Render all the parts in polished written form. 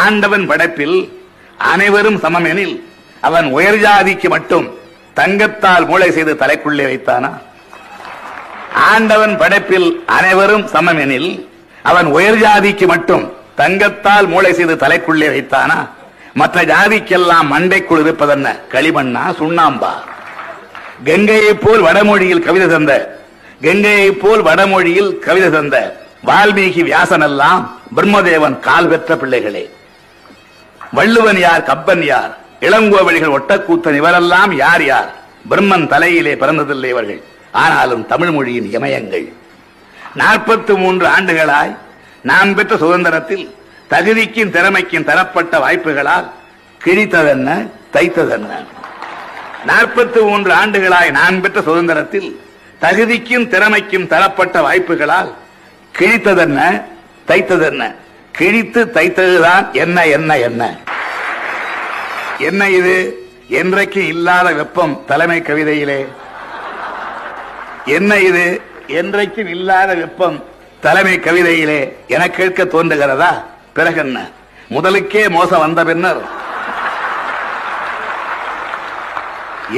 ஆண்டவன் படைப்பில் அனைவரும் சமம் எனில் அவன் உயர் ஜாதிக்கு மட்டும் தங்கத்தால் மூளை செய்து தலைக்குள்ளே வைத்தானா? ஆண்டவன் படைப்பில் அனைவரும் சமம் எனில் அவன் உயர் ஜாதிக்கு மட்டும் தங்கத்தால் மூளை செய்து தலைக்குள்ளே வைத்தானா? மற்ற ஜாதிக்கெல்லாம் மண்டைக்குள் இருப்பதென்ன? களிமண்ணா, சுண்ணாம்பா? கங்கையைப் போல் வடமொழியில் கவிதை தந்த வால்மீகி வியாசன் எல்லாம் பிரம்மதேவன் கால் பெற்ற பிள்ளைகளே. வள்ளுவன் யார், கப்பன் யார், இளங்கோவழிகள், ஒட்டக்கூத்தன் இவரெல்லாம் யார் யார்? பிரம்மன் தலையிலே பிறந்ததில்லை இவர்கள். ஆனாலும் தமிழ் மொழியின் இமயங்கள். 43 ஆண்டுகளாய் நாம் பெற்ற சுதந்திரத்தில் தகுதிக்கும் திறமைக்கும் தரப்பட்ட வாய்ப்புகளால் கிழித்ததென்ன, தைத்ததென்ன? 43 ஆண்டுகளாய் நான் பெற்ற சுதந்திரத்தில் தகுதிக்கும் திறமைக்கும் தரப்பட்ட வாய்ப்புகளால் கிழித்ததென்ன, தைத்ததென்ன? கிழித்து தைத்ததுதான் என்ன என்ன என்ன என்ன இது? என்றைக்கு இல்லாத வெப்பம் தலைமை கவிதையிலே. என்ன இது? என்றைக்கும் இல்லாத வெப்பம் தலைமை கவிதையிலே என கேட்க தோன்றுகிறதா? பிறகென்ன? முதலுக்கே மோசம் வந்த பின்னர்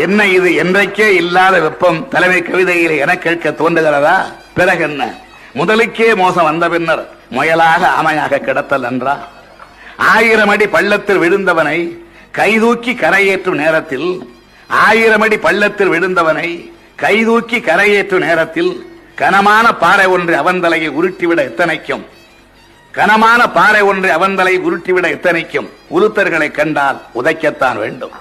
என்ன இது? என்றைக்கே இல்லாத வெப்பம் தலைமை கவிதையிலே என கேட்க தோன்றுகிறதா? பிறகென்ன? முதலுக்கே மோசம் வந்த பின்னர் முயலாக ஆமையாக கிடத்தல் என்றா? 1000 அடி பள்ளத்தில் விழுந்தவனை கைதூக்கி கரையேற்றும் நேரத்தில் 1000 அடி பள்ளத்தில் விழுந்தவனை கைதூக்கி கரையேற்றும் நேரத்தில் கனமான பாறை ஒன்றை அவன் தலையை உருட்டிவிட எத்தனைக்கும் உளுத்தர்களை கண்டால் உதைக்கத்தான் வேண்டும்.